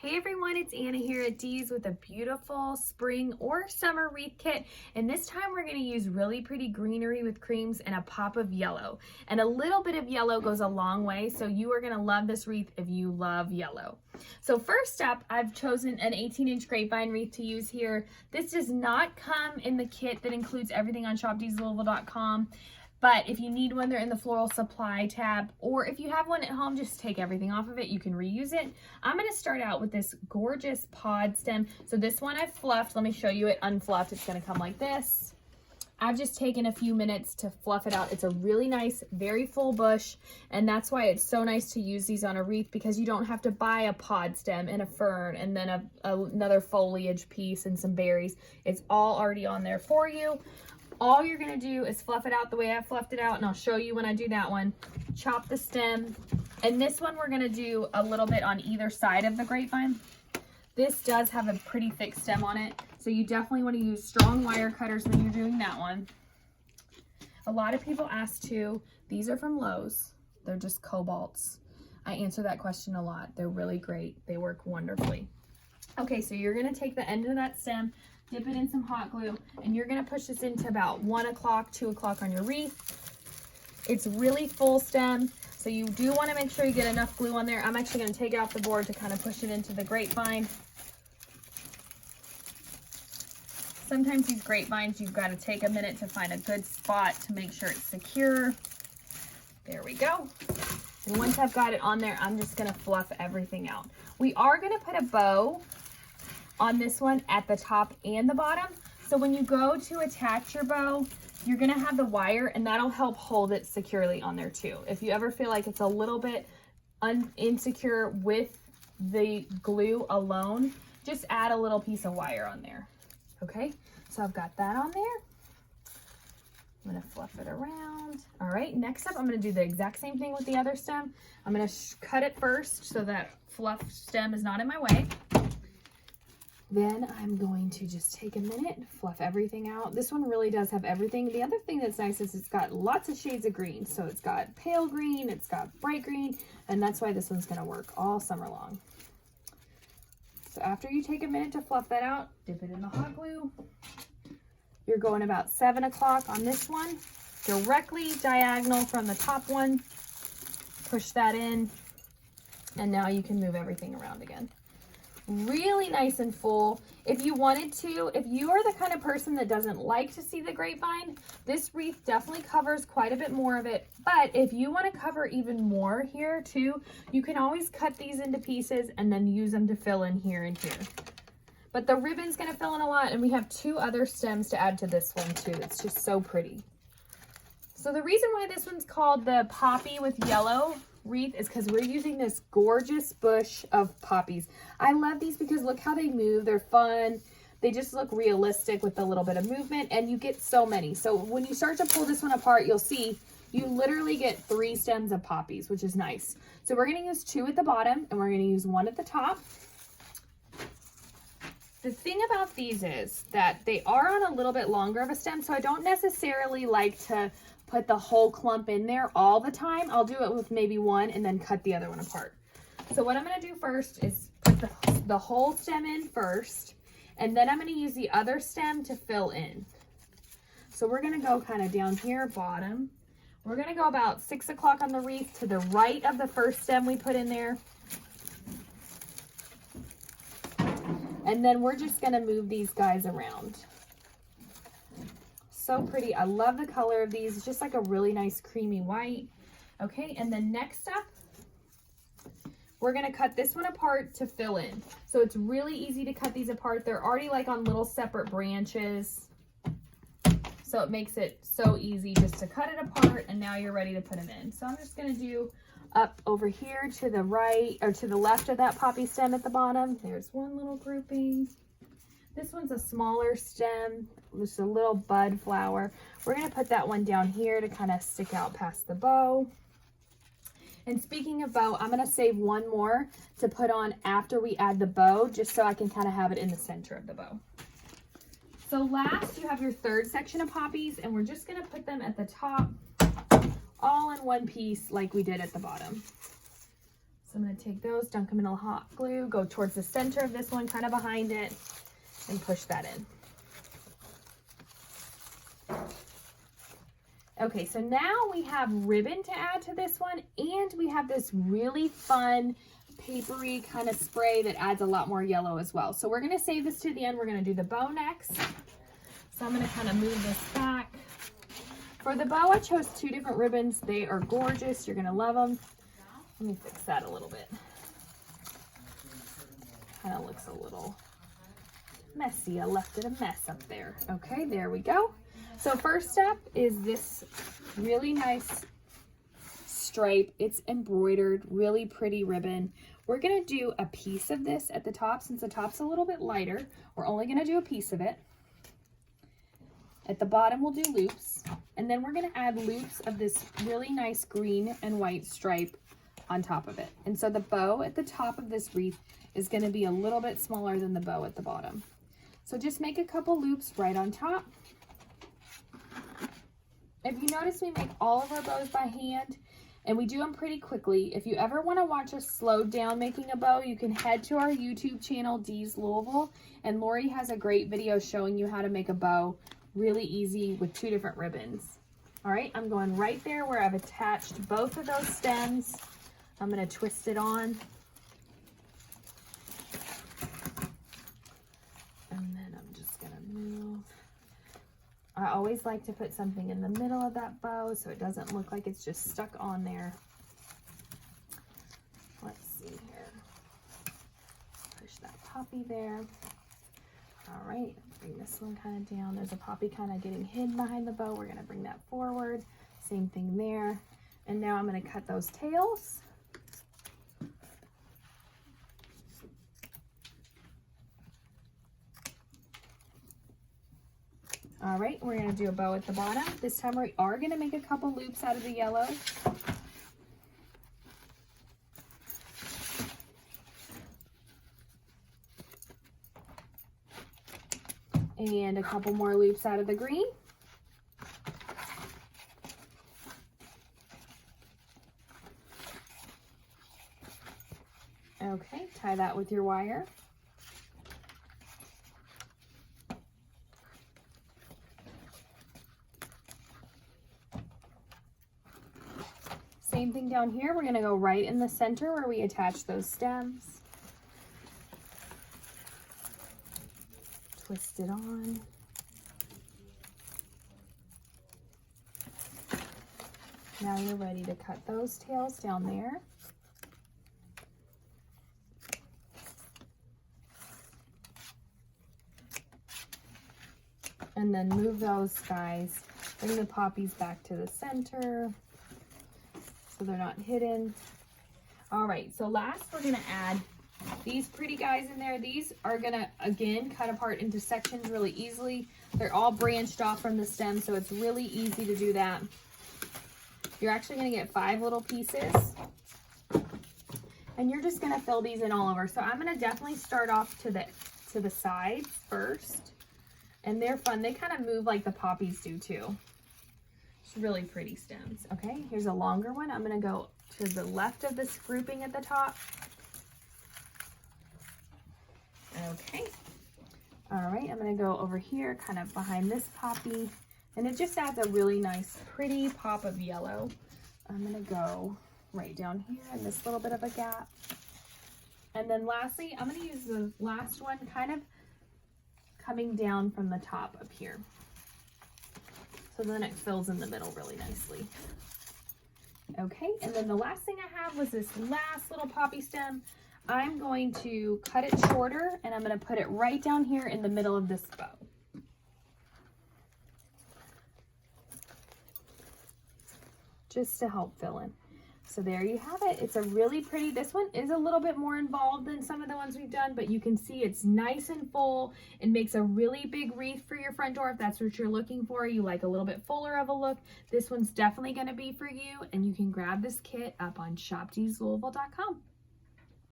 Hey everyone, it's Anna here at Dees with a beautiful spring or summer wreath kit. And this time we're going to use really pretty greenery with creams and a pop of yellow. And a little bit of yellow goes a long way, so you are going to love this wreath if you love yellow. So first up, I've chosen an 18-inch grapevine wreath to use here. This does not come in the kit that includes everything on shopdeeslouisville.com. But if you need one, they're in the floral supply tab, or if you have one at home, just take everything off of it. You can reuse it. I'm going to start out with this gorgeous pod stem. So this one I've fluffed. Let me show you it unfluffed. It's going to come like this. I've just taken a few minutes to fluff it out. It's a really nice, very full bush, and that's why it's so nice to use these on a wreath, because you don't have to buy a pod stem and a fern and then another foliage piece and some berries. It's all already on there for you. All you're going to do is fluff it out the way I fluffed it out, and I'll show you when I do that one. Chop the stem, and this one we're going to do a little bit on either side of the grapevine. This does have a pretty thick stem on it, so you definitely want to use strong wire cutters when you're doing that one. A lot of people ask too, these are from Lowe's. They're just cobalts. I answer that question a lot. They're really great. They work wonderfully. Okay, so you're going to take the end of that stem, dip it in some hot glue, and you're going to push this into about 1 o'clock, 2 o'clock on your wreath. It's really full stem, so you do want to make sure you get enough glue on there. I'm actually going to take it off the board to kind of push it into the grapevine. Sometimes these grapevines, you've got to take a minute to find a good spot to make sure it's secure. There we go. And once I've got it on there, I'm just going to fluff everything out. We are going to put a bow on this one at the top and the bottom. So when you go to attach your bow, you're gonna have the wire, and that'll help hold it securely on there too. If you ever feel like it's a little bit insecure with the glue alone, just add a little piece of wire on there. Okay, so I've got that on there. I'm gonna fluff it around. All right, next up, I'm gonna do the exact same thing with the other stem. I'm gonna cut it first so that fluff stem is not in my way. Then I'm going to just take a minute, fluff everything out. This one really does have everything. The other thing that's nice is it's got lots of shades of green. So it's got pale green, it's got bright green, and that's why this one's gonna work all summer long. So after you take a minute to fluff that out, dip it in the hot glue. You're going about 7 o'clock on this one, directly diagonal from the top one. Push that in, and now you can move everything around again. Really nice and full. If you wanted to, if you are the kind of person that doesn't like to see the grapevine, this wreath definitely covers quite a bit more of it. But if you want to cover even more here too, you can always cut these into pieces and then use them to fill in here and here. But the ribbon's going to fill in a lot, and we have 2 other stems to add to this one too. It's just so pretty. So the reason why this one's called the poppy with yellow wreath is because we're using this gorgeous bush of poppies. I love these because look how they move. They're fun. They just look realistic with a little bit of movement, and you get so many. So when you start to pull this one apart, you'll see you literally get 3 stems of poppies, which is nice. So we're going to use 2 at the bottom, and we're going to use 1 at the top. The thing about these is that they are on a little bit longer of a stem, so I don't necessarily like to put the whole clump in there all the time. I'll do it with maybe 1 and then cut the other one apart. So what I'm going to do first is put the whole stem in first, and then I'm going to use the other stem to fill in. So we're going to go kind of down here, bottom. We're going to go about 6 o'clock on the wreath to the right of the first stem we put in there. And then we're just going to move these guys around. So pretty. I love the color of these. It's just like a really nice creamy white. Okay, and then next up, we're going to cut this one apart to fill in. So it's really easy to cut these apart. They're already like on little separate branches. So it makes it so easy just to cut it apart, and now you're ready to put them in. So I'm just going to do up over here to the right, or to the left of that poppy stem at the bottom. There's one little grouping. This one's a smaller stem, just a little bud flower. We're going to put that one down here to kind of stick out past the bow. And speaking of bow, I'm going to save 1 more to put on after we add the bow, just so I can kind of have it in the center of the bow. So last, you have your 3rd section of poppies, and we're just going to put them at the top, all in one piece like we did at the bottom. So I'm going to take those, dunk them in a hot glue, go towards the center of this one, kind of behind it, and push that in. Okay, so now we have ribbon to add to this one, and we have this really fun papery kind of spray that adds a lot more yellow as well. So we're going to save this to the end. We're going to do the bow next. So I'm going to kind of move this back. For the bow, I chose 2 different ribbons. They are gorgeous. You're going to love them. Let me fix that a little bit. Kind of looks a little messy. I left it a mess up there. Okay, there we go. So first step is this really nice stripe. It's embroidered, really pretty ribbon. We're gonna do a piece of this at the top. Since the top's a little bit lighter, we're only gonna do a piece of it. At the bottom, we'll do loops, and then we're gonna add loops of this really nice green and white stripe on top of it. And so the bow at the top of this wreath is gonna be a little bit smaller than the bow at the bottom. So just make a couple loops right on top. If you notice, we make all of our bows by hand, and we do them pretty quickly. If you ever want to watch us slow down making a bow, you can head to our YouTube channel, Dees Louisville, and Lori has a great video showing you how to make a bow really easy with 2 different ribbons. All right, I'm going right there where I've attached both of those stems. I'm going to twist it on. And then I'm just going to move. I always like to put something in the middle of that bow so it doesn't look like it's just stuck on there. Let's see here. Push that poppy there. All right, bring this one kind of down. There's a poppy kind of getting hidden behind the bow. We're going to bring that forward. Same thing there. And now I'm going to cut those tails. All right, we're going to do a bow at the bottom. This time we are going to make a couple loops out of the yellow. And a couple more loops out of the green. Okay, tie that with your wire. Same thing down here. We're going to go right in the center where we attach those stems. Twist it on. Now you're ready to cut those tails down there. And then move those guys. Bring the poppies back to the center so they're not hidden. All right, so last we're gonna add these pretty guys in there. These are gonna, again, cut apart into sections really easily. They're all branched off from the stem, so it's really easy to do that. You're actually gonna get 5 little pieces, and you're just gonna fill these in all over. So I'm gonna definitely start off to the sides first, and they're fun. They kind of move like the poppies do too. It's really pretty stems. Okay, here's a longer one. I'm gonna go to the left of this grouping at the top. Okay, all right, I'm gonna go over here kind of behind this poppy, and it just adds a really nice pretty pop of yellow. I'm gonna go right down here in this little bit of a gap, and then lastly I'm gonna use the last one kind of coming down from the top up here, so then it fills in the middle really nicely. Okay, and then the last thing I have was this last little poppy stem. I'm going to cut it shorter, and I'm going to put it right down here in the middle of this bow. Just to help fill in. So there you have it. It's a really pretty, this one is a little bit more involved than some of the ones we've done, but you can see it's nice and full. It makes a really big wreath for your front door if that's what you're looking for. You like a little bit fuller of a look. This one's definitely going to be for you, and you can grab this kit up on shopdeeslouisville.com.